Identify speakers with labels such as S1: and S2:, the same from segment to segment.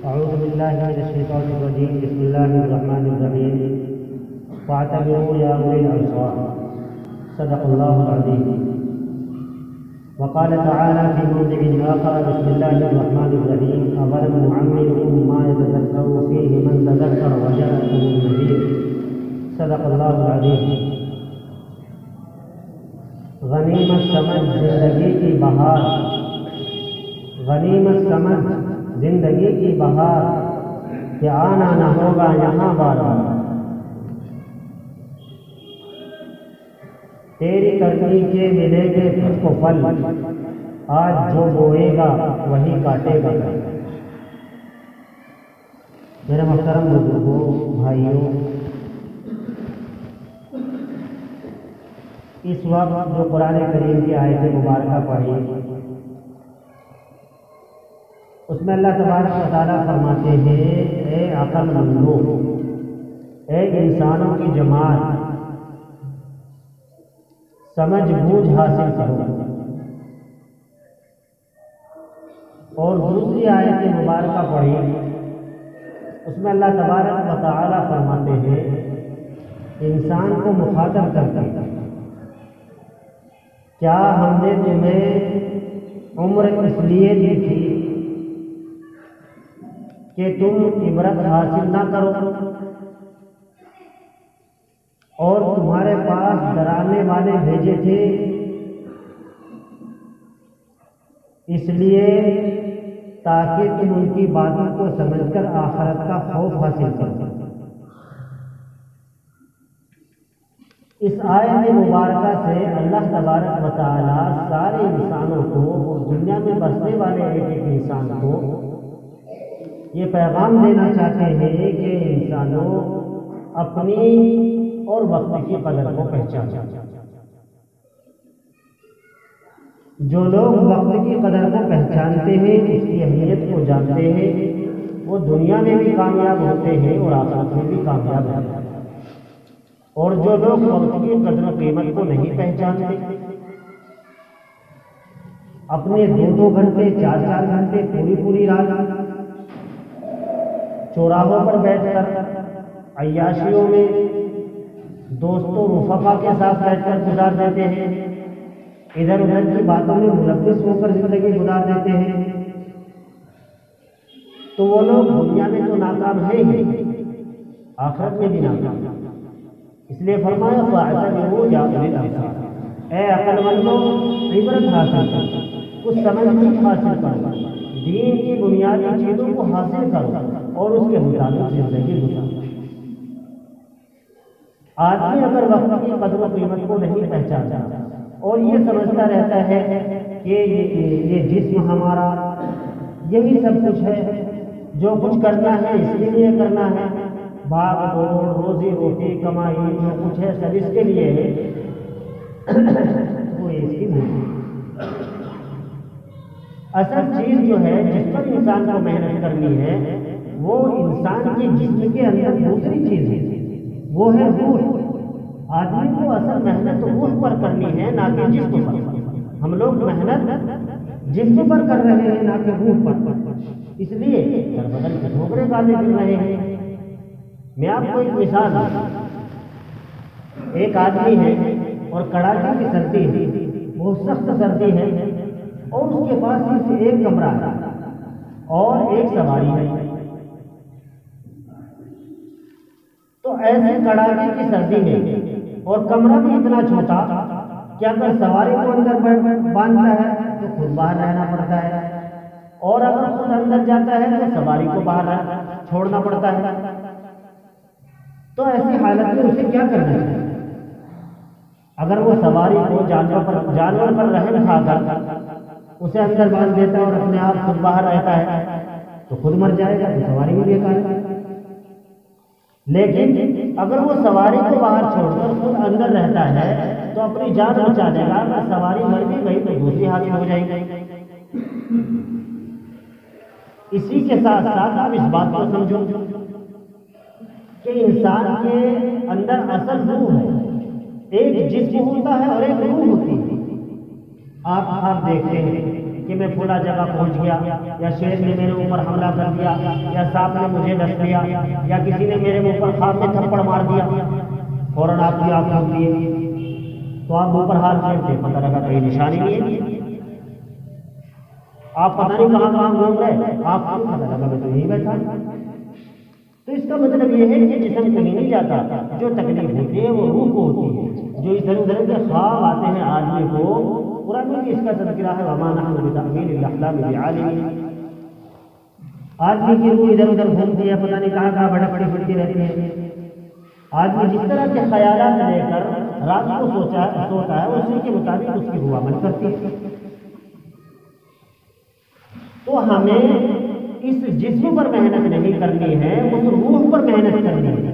S1: أعوذ بالله من الشيطان الرجيم. بسم الله الرحمن الرحيم. واعتبروا يا أولي الأبصار. صدق الله العظيم. وقال تعالى في موضع آخر: بسم الله الرحمن الرحيم. أولم نعمركم ما يتذكر فيه من تذكر وجاءكم النذير. صدق الله العظيم. غنیمت سمجھ زندگی کی بہار، غنیمت سمجھ زندگی کی بہار، کہ آنا نہ ہوگا یہاں بار بار. تیری کرنی کے ملے گے تجھ کو پھل، آج جو بوئے گا وہی کاٹے گا. میرے محترم بزرگوں، بھائیوں، اس وقت جو قرآن کریم کی آیت مبارکہ پڑھی، اس میں اللہ تبارک و تعالیٰ فرماتے ہیں: اے عقل مندو، اے انسانوں کی جماعت، سمجھ بوجھ حاصل کرو. اور دوسری آیت مبارکہ پڑھی، اس میں اللہ تبارک و تعالیٰ فرماتے ہیں انسان کو مخاطب کرتے ہیں: کیا ہم نے تمہیں عمر اس لیے دی تھی کہ تم عبرت حاصل نہ کرو، اور تمہارے پاس ڈرانے والے بھیجے تھے اس لیے تاکہ تم ان کی باتوں کو سمجھ کر آخرت کا خوف حاصل کرو. اس آیت مبارکہ سے اللہ تبارک و تعالیٰ سارے انسانوں کو اور دنیا میں بسنے والے ایک ایک انسان کو یہ پیغام دینا چاہتے ہیں کہ انسانوں اپنی اور وقت کی قدر کو پہچانیں. جو لوگ وقت کی قدر کو پہچانتے ہیں، اس کی اہمیت کو جانتے ہیں، وہ دنیا میں بھی کامیاب ہوتے ہیں اور آخرت میں بھی کامیاب ہوتے ہیں. اور جو لوگ وقت کی قدر و قیمت کو نہیں پہچانتے، اپنے 2 گھنٹے 4 گھنٹے پوری رات چوراہوں پر بیٹھ کر عیاشیوں میں دوستوں رفقا کے ساتھ بیٹھ کر گزار دیتے ہیں، ادھر ادھر کی باتوں میں ملوث ہو کر زندگی گزار دیتے ہیں، تو وہ لوگ دنیا میں تو ناکام ہیں ہی، آخرت میں بھی ناکام. اس لیے فرمایا: فاعتبروا یا اولی الابصار. اے عقل مندو، عبرت حاصل کرو، کچھ سمجھ حاصل کرو، دین کی بنیادی چیزوں کو حاصل کرو اور اس کے مطابق زندگی گزارو. آدمی اگر وقت کی قدر و قیمت کو نہیں پہچانتا اور یہ سمجھتا رہتا ہے کہ یہ جسم ہمارا یہی سب کچھ ہے، جو کچھ کرنا ہے اس لیے کرنا ہے، بھاگ دوڑ، روزی روٹی، کمائی، جو کچھ ہے سب اس کے لیے ہے، وہ اس کی نہیں. اصل چیز جو ہے جس پر انسان کو محنت کرنی ہے، وہ انسان کے جسم کے اندر دوسری چیز ہے، وہ ہے روح. آدمی کو اصل محنت روح پر کرنی ہے، نہ کہ جسم پر. ہم لوگ محنت جسم پر کر رہے ہیں، نہ کہ روح پر. اس لیے در بدل کے ٹھوکریں کھانے پھر رہے ہیں. میں آپ کو ایک مثال دوں. ایک آدمی ہے اور کڑاکے کی سردی ہے، بہت سخت سردی ہے، اور اس کے پاس صرف ایک کمرہ ہے اور ایک سواری ہے. تو ایسے کڑاکے کی سردی میں اور کمرہ بھی اتنا چھوٹا کہ اگر سواری کو اندر باندھتا ہے تو خود باہر رہنا پڑتا ہے، اور اگر خود اندر جاتا ہے تو سواری کو باہر چھوڑنا پڑتا ہے. تو ایسی حالت میں اسے کیا کرنا چاہیے؟ اگر وہ سواری کو جانور پر رحم کھا کر اسے اندر باندھ دیتا ہے اور اپنے آپ خود باہر رہتا ہے تو خود مر جائے گا، تو سواری بھی بیکار ہے. لیکن اگر وہ سواری کو باہر چھوڑ کر خود اندر رہتا ہے تو اپنی جان بچا لے گا. اگر سواری مر بھی گئی تو دوسری حاصل ہو جائے گی. اسی کے ساتھ ساتھ آپ اس بات کو سمجھو کہ انسان کے اندر اصل روح ہے، ایک جسم ہوتا ہے اور ایک روح ہوتی ہے. آپ دیکھتے ہیں کہ میں فلاں جگہ پہنچ گیا، یا شیر نے میرے اوپر حملہ کر دیا، یا سانپ نے مجھے ڈس لیا، یا کسی نے میرے اوپر خواب میں تھپڑ مار دیا، فوراً آپ کی آنکھ کھلتی ہے تو آپ اوپر ہاتھ پھیرتے، پتہ لگا کہیں نشانی نہیں ہے، آپ پتہ نہیں کہاں کہاں گھوم رہے، آپ کو پتہ لگا میں تو یہیں بیٹھا۔ تو اس کا مطلب یہ ہے کہ جسم کہیں نہیں جاتا، جو تکلیف ہوتی ہے وہ روح کو ہوتی ہے، جو اس طرح کے خواب آتے ہیں آدمی کو، قرآن میں اس کا تذکرہ ہے وَمَا نَحْنُ بِتَأْوِيلِ الْأَحْلَامِ بِعَالِمِينَ۔ آدمی کی روح ادھر ادھر گھومتی ہے، پتہ نہیں کہاں کہاں بڑی پھرتی رہتی ہے۔ آدمی جس طرح کے خیالات لے کر رات کو سوتا ہے اسی کے مطابق اس کی روح عمل کرتی ہے۔ تو ہمیں اس جسم پر محنت نہیں کرنی ہے، اس روح پر محنت کرنی ہے۔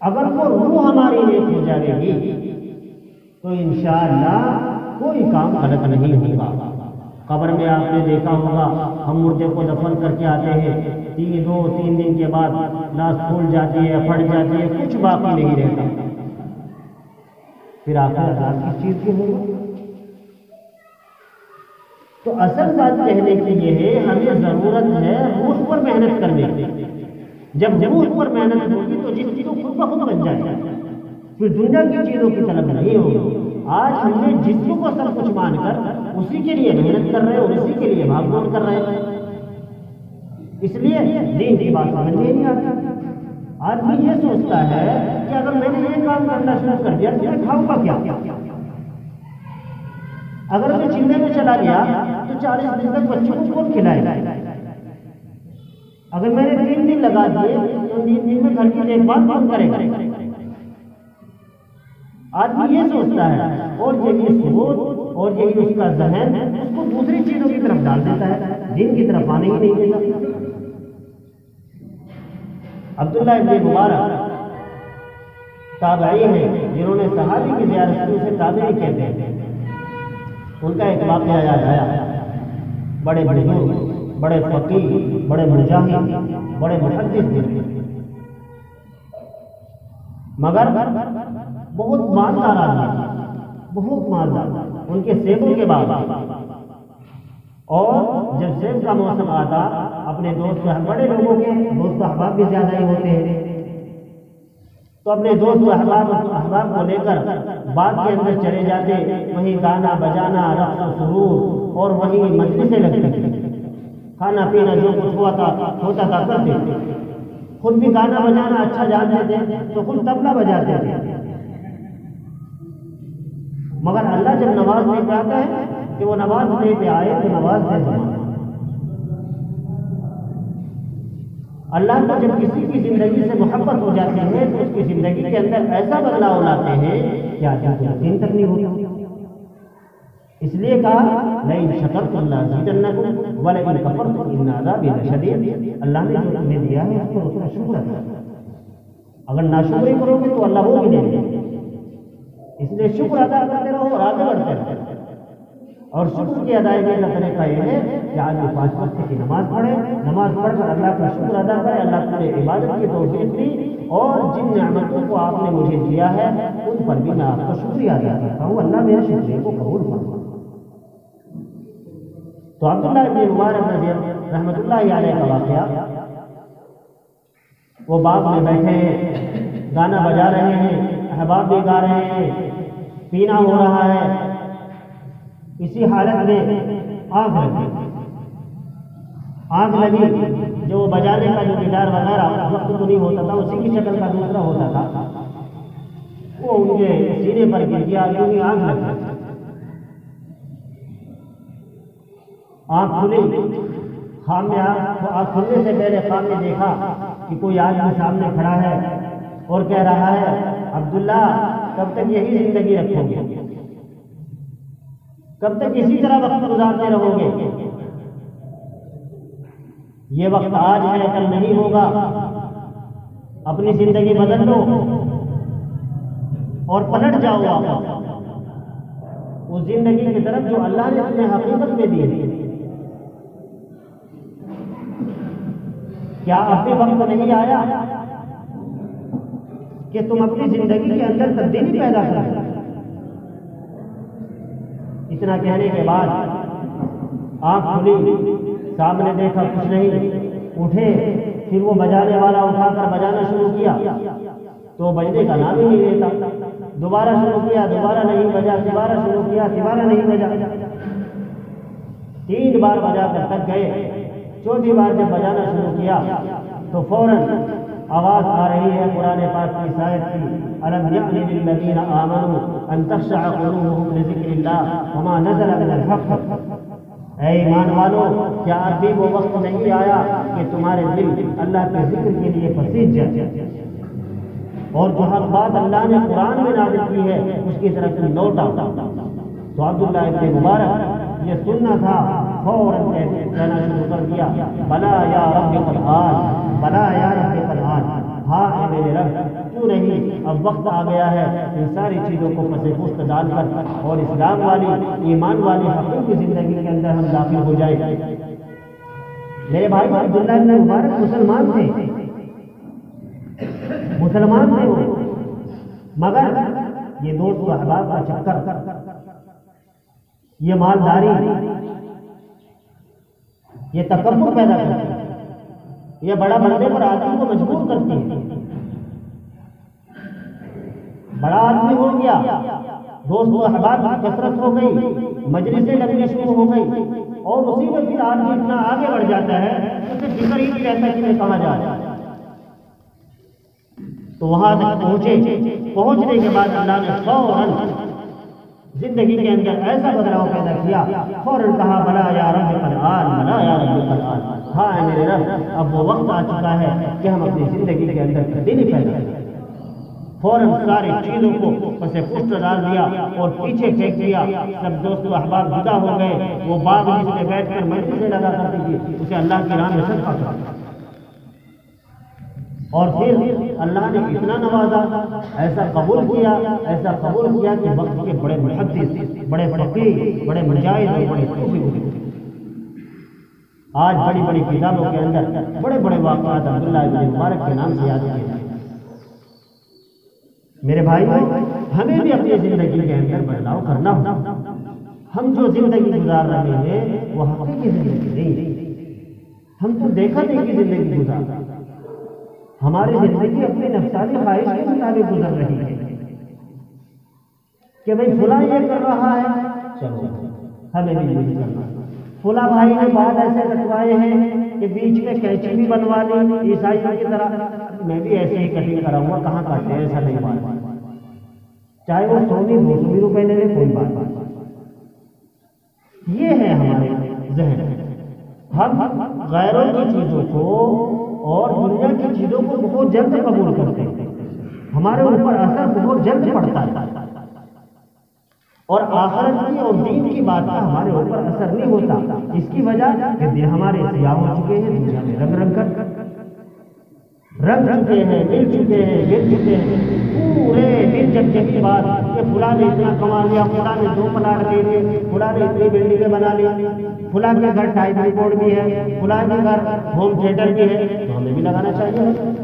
S1: اگر وہ روح ہماری نیک ہو جائے گی تو انشاءاللہ کوئی کام غلط نہیں ہوگا۔ قبر میں آپ نے دیکھا ہوگا ہم مردے کو دفن کر کے آتے ہیں، 2-3 دن کے بعد لاش پھول جاتی ہے، پھٹ جاتی ہے، کچھ باقی نہیں رہتا، پھر آخر عذاب کس چیز کی ہوگا؟ تو اصل بات کہنے کی یہ ہے ہمیں ضرورت ہے روح پر محنت کرنے کی۔ جب روح پر محنت ہوگی تو جس چیز خود بخود بن جائے گا، پھر دنیا کی چیزوں کی طلب نہیں ہوگی۔ آج ہم نے جسم کو سب کچھ مان کر اسی کے لیے محنت کر رہے ہیں اور اسی کے لیے بھاگ دوڑ کر رہے ہیں، اس لیے دین کی بات سمجھ میں نہیں آتی۔ آدمی یہ سوچتا ہے کہ اگر میں نے یہ کام کرنا شروع کر دیا تو میں کھاؤں گا کیا؟ اگر میں چلنے میں چلا گیا تو 40 دن تک بچوں کو کون کھلائے گا؟ اگر میں نے 3 دن لگا دیے تو 3 دن میں گھر کی دیکھ بھال کون کرے گا؟ آدمی یہ سوچتا ہے، اور یہی سوچ اور یہی اس کا ذہن اس کو دوسری چیزوں کی طرف ڈال دیتا ہے، دین کی طرف آنے ہی نہیں دیتا۔ عبداللہ ابن مبارک تابعی ہیں جنہوں نے صحابی کی زیارت کی، اسے تابعی کہتے ہیں۔ ان کا ایک واقعہ یاد آیا، بڑے بزرگ، بڑے فقیہ، بڑے مجاہد، بڑے محدث تھے، مگر بہت مالدار آدمی، بہت مالدار، ان کے سیبوں کے بعد، اور جب سیب کا موسم آتا اپنے دوست، بڑے لوگوں کے دوست احباب بھی زیادہ ہی ہوتے ہیں، تو اپنے دوست احباب کو لے کر باغ کے اندر چلے جاتے، وہیں گانا بجانا، رقص و سرور، اور وہیں مجلسیں لگتی، کھانا پینا جو کچھ ہوتا تھا کرتے، خود بھی گانا بجانا اچھا جانتے تھے تو خود طبلہ بجاتے تھے، مگر اللہ جب نواز لے کے آتا ہے کہ وہ نواز لے کے آئے تو نواز دے زمانا۔ اللہ کو جب کسی کی زندگی سے محبت ہو جاتی ہے تو اس کی زندگی کے اندر ایسا بدلاؤ لاتے ہیں کہ آدمی کو یقین تک نہیں ہوتا۔ اس لیے کہا لئن شکرتم لازیدنکم ولئن کفرتم ان عذابی لشدید، اللہ نے جو تمہیں دیا ہے اس پر اس کا شکر ادا کرو، اگر ناشکری کرو گے تو اللہ وہ بھی نہیں دے گا، اس لیے شکر ادا کرتے رہو اور آگے بڑھتے رہو۔ اور شکر کی ادائیگی کا طریقہ یہ ہے کہ آدمی 5 وقت کی نماز پڑھے، نماز پڑھ کر اللہ کا شکر ادا کرے، اللہ تمہیں عبادت کی توفیق دی، اور جن نعمتوں کو آپ نے مجھے دیا ہے ان پر بھی میں آپ کا شکریہ ادا کرتا ہوں، اللہ میرے شکریہ کو قبول فرمائے۔ تو عبداللہ ابن مبارک رحمۃ اللہ علیہ کا واقعہ، وہ باغ میں بیٹھے ہیں، گانا بجا رہے ہیں، احباب بھی گا رہے ہیں، پینا ہو رہا ہے، اسی حالت میں آگ لگی، جو وہ بجانے کا جو گٹار وغیرہ اس وقت تو نہیں ہوتا تھا، اسی کی شکل کا دوسرا ہوتا تھا، وہ ان کے سینے پر گر گیا، یوں ہی آگ لگ گئی، آنکھ کھلی، خواب میں آنکھ کھلنے سے پہلے خواب میں دیکھا کہ کوئی آدمی سامنے کھڑا ہے اور کہہ رہا ہے عبداللہ کب تک یہی زندگی رکھو گے، کب تک اسی طرح وقت گزارتے رہو گے، یہ وقت آج ہے کل نہیں ہوگا، اپنی زندگی بدل لو اور پلٹ جاؤ واپس اس زندگی کی طرف جو اللہ نے تمہیں حقیقت میں دی ہے۔ کیا اب بھی وقت نہیں آیا کہ تم اپنی زندگی کے اندر تبدیلی پیدا کرو؟ اتنا کہنے کے بعد آنکھ کھلی، سامنے دیکھا کچھ نہیں، اٹھے، پھر وہ بجانے والا اٹھا کر بجانا شروع کیا تو بجنے کا نام ہی نہیں لیتا، دوبارہ شروع کیا، دوبارہ نہیں بجا، دوبارہ شروع کیا، دوبارہ نہیں بجا، 3 بار بجا کر تک گئے، 4تھی بار جب بجانا شروع کیا تو فوراً آواز آ رہی ہے قرآن پاک کی اس آیت کی، أَلَمْ يَأْنِ لِلَّذِينَ آمَنُوا أَن تَخْشَعَ قُلُوبُهُمْ لِذِكْرِ اللَّهِ وَمَا نَزَلَ مِنَ الْحَقِّ، اے ایمان والو کیا ابھی وہ وقت نہیں آیا کہ تمہارے دل اللہ کے ذکر کے لیے پسیج جائے اور جو حق بات اللہ نے قرآن میں نازل کی ہے اس کی طرف لوٹ آؤ؟ تو عبداللہ ابن مبارک یہ سننا تھا، فوراً کہنا شروع کر دیا، بلا یا رب قد آن، بلا یا رب قد آن، ہاں اے میرے رب کیوں نہیں، اب وقت آ گیا ہے ان ساری چیزوں کو پس پشت ڈال کر اور اسلام والی ایمان والی حقیقی زندگی کے اندر ہم داخل ہو جائیں۔ میرے بھائی عبداللہ ابن مبارک مسلمان تھے، مسلمان تھے وہ، مگر یہ دوست و احباب کا چکر، یہ مالداری، یہ تکبر پیدا کرتی ہے، یہ بڑا بننے پر آدمی کو مجبور کرتی ہے۔ بڑا آدمی ہو گیا، دوست و احباب کی کثرت ہو گئی، مجلسیں لگنی شروع ہو گئی اور اسی میں پھر آدمی اتنا آگے بڑھ جاتا ہے اسے فکر ہی نہیں رہتا کہ میں کہاں جا رہا ہے۔ تو وہاں تک پہنچنے کے بعد اللہ نے فوراً زندگی کے اندر ایسا بدلاؤ پیدا کیا، فوراً کہا بلا یا رب قد آن، بلا یا رب قد آن، ہاں اے میرے رب اب وہ وقت آ چکا ہے کہ ہم اپنی زندگی کے اندر تبدیلی پیدا کریں۔ فوراً ساری چیزوں کو پس پشت ڈال دیا اور پیچھے پھینک دیا، سب دوست و احباب جدا ہو گئے، وہ باغ جس میں بیٹھ کر مجلسیں لگا کرتی تھی اسے اللہ کی راہ میں صدقہ کر، اور پھر اللہ نے اتنا نوازا، ایسا قبول کیا کہ وقت کے بڑے محدث، بڑے فقیہ، بڑے مجاہد اور بڑے صوفی ہوئے۔ آج بڑی بڑی کتابوں کے اندر بڑے بڑے واقعات عبداللہ ابن مبارک کے نام سے یاد کیے جاتے ہیں۔ میرے بھائیو ہمیں بھی اپنی زندگی کے اندر بدلاؤ کرنا ہوگا۔ ہم جو زندگی گزار رہے ہیں وہ حقیقی زندگی نہیں، ہم تو دیکھا دیکھی زندگی گزار رہے ہیں، ہماری زندگی اپنی نفسانی خواہش کے مطابق گزر رہی ہے کہ بھئی فلاں یہ کر رہا ہے چلو ہمیں بھی یہ کرنا، فلاں بھائی نے بال ایسے کٹوائے ہیں کہ بیچ میں کینچی بھی بنوا لی عیسائیوں کی طرح، میں بھی ایسے ہی کٹنگ کراؤں گا، کہاں کاٹتے ہیں ایسا نہیں بات، چاہے وہ 100-200 روپے لے لے کوئی بات نہیں۔ یہ ہے ہمارے ذہن، ہم غیروں کی چیزوں کو اور دنیا کی چیزوں کو بہت جلد قبول کرتے ہیں، ہمارے اوپر اثر بہت جلد پڑتا ہے، اور آخرت کی اور دین کی بات کا ہمارے اوپر اثر نہیں ہوتا۔ اس کی وجہ کہ دل ہمارے سیاہ ہو چکے ہیں، دنیا میں رنگ چکے ہیں، مل چکے ہیں، گر چکے ہیں، پورے دن جب کی بات کہ فلاں نے اتنا کما لیا، فلاں نے 2 پلاٹ لے لیے، فلاں نے اتنی بلڈنگیں بنا لی، فلاں کے گھر ٹائی بورڈ بھی ہے، فلاں کے گھر ہوم تھیٹر بھی ہے، تو ہمیں بھی لگانا چاہیے۔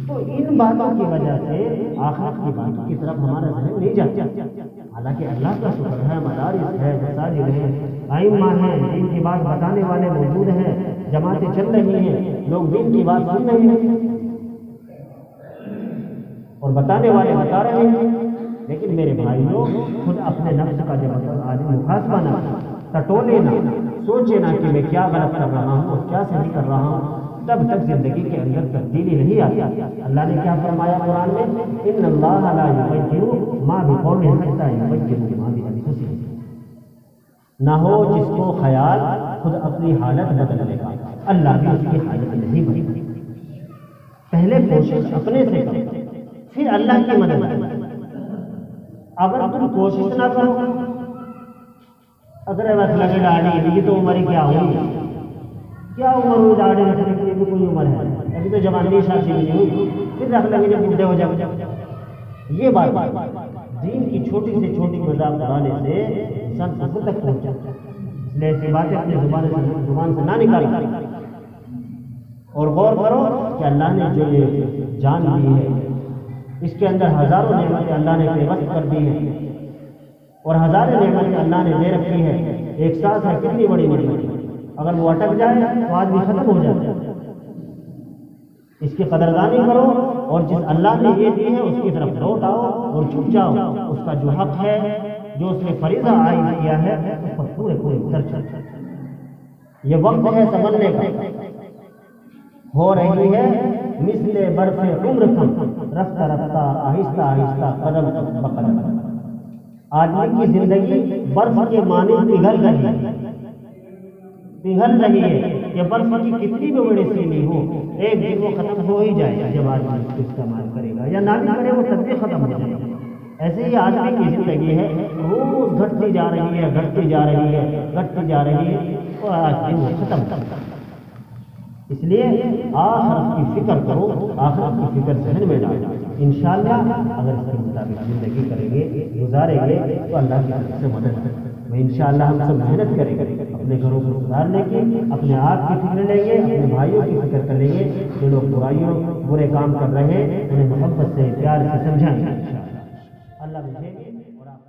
S1: تو ان باتوں کی وجہ سے آخرت کی باتوں کی طرف ہمارا ذہن نہیں جاتا، حالانکہ اللہ کا شکر ہے، مدارس ہے، مساجد ہے، ائمہ ہیں، دین کی بات بتانے والے موجود ہیں، جماعتیں چل رہی ہیں، لوگ دین کی بات سن رہے ہیں اور بتانے والے بتا رہے ہیں، لیکن میرے بھائیوں خود اپنے نفس کا جب آدمی محاسبہ نہ ٹٹولے نہ، سوچے نہ کہ میں کیا غلط کر رہا ہوں اور کیا صحیح کر رہا ہوں، تب تک زندگی کے اندر تبدیلی نہیں آتی۔ اللہ نے کیا فرمایا قرآن میں، ان اللہ لا یغیر ما بقوم حتی یغیروا ما بانفسہم، نہ ہو جس کو خیال خود اپنی حالت بدلنے کا، اللہ بھی اس کی حالت نہیں بدلے، پہلے کوشش اپنے سے کرو پھر اللہ کی مدد کرو۔ اگر تم کوشش نہ کرو، اگر وقت لگے ڈاڑی، یہ تو عمر ہی کیا ہوئی، کیا عمر ہوئی داڑھی رکھنے کے لیے، کوئی عمر ہے، ابھی تو جوانی شادی نہیں ہوئی، پھر رکھ لیں گے جب بوڑھے ہو جائیں۔ یہ بات دین کی چھوٹی سے چھوٹی مذاق اڑانے سے انسان خود تک پہنچ جاتا ہے، اس لیے ایسی باتیں اپنی زبان سے نہ نکالیں، اور غور کرو کہ اللہ نے جو یہ جان دی ہے اس کے اندر ہزاروں نعمتیں اللہ نے بے وقت کر دی ہیں، اور ہزاریں نعمتیں اللہ نے دے رکھی ہے، ایک ساتھ ہے کتنی بڑی نعمت، اگر وہ اٹک جائے تو آدمی ختم ہو جاتا ہے۔ اس کی قدردانی کرو، اور جس اللہ نے یہ دی ہے اس کی طرف لوٹ آؤ اور جھک جاؤ، اس کا جو حق ہے، جو اس نے فریضہ عائد کیا ہے، اس پر پورے اتر چلو۔ یہ وقت ہے سنبھلنے کا، ہو رہی ہے مثل برف عمر کم، رفتہ رفتہ آہستہ آہستہ قدم بقدم۔ آدمی کی زندگی برف کے مانند پگھل رہی ہے، پگھل رہی ہے۔ یہ برف کی کتنی بھی بڑی سیلی ہو، ایک دن وہ ختم ہو ہی جائے گا جب آدمی اس کو استعمال کرے گا، یا نہ بھی کرے وہ تب بھی ختم ہو جائے گا۔ ایسے ہی آدمی کی زندگی ہے، روز گھٹتی جا رہی ہے، گھٹتی جا رہی ہے، گھٹتی جا رہی ہے، اور آج دن وہ ختم۔ اس لیے آخرت کی فکر کرو، آخرت کی فکر ذہن میں ڈالو۔ انشاءاللہ اگر اس کے مطابق زندگی کریں گے، گزاریں گے، تو اللہ کی طرف سے مدد ہے۔ انشاءاللہ ہم سب محنت کریں گے اپنے گھروں کو سدھارنے کی، اپنے آپ کی فکر لیں گے، اپنے بھائیوں کی فکر کر لیں گے، جو لوگ برائیوں برے کام کر رہے ہیں انہیں محبت سے پیار سے سمجھائیں گے انشاءاللہ۔ اللہ مجھے اور آپ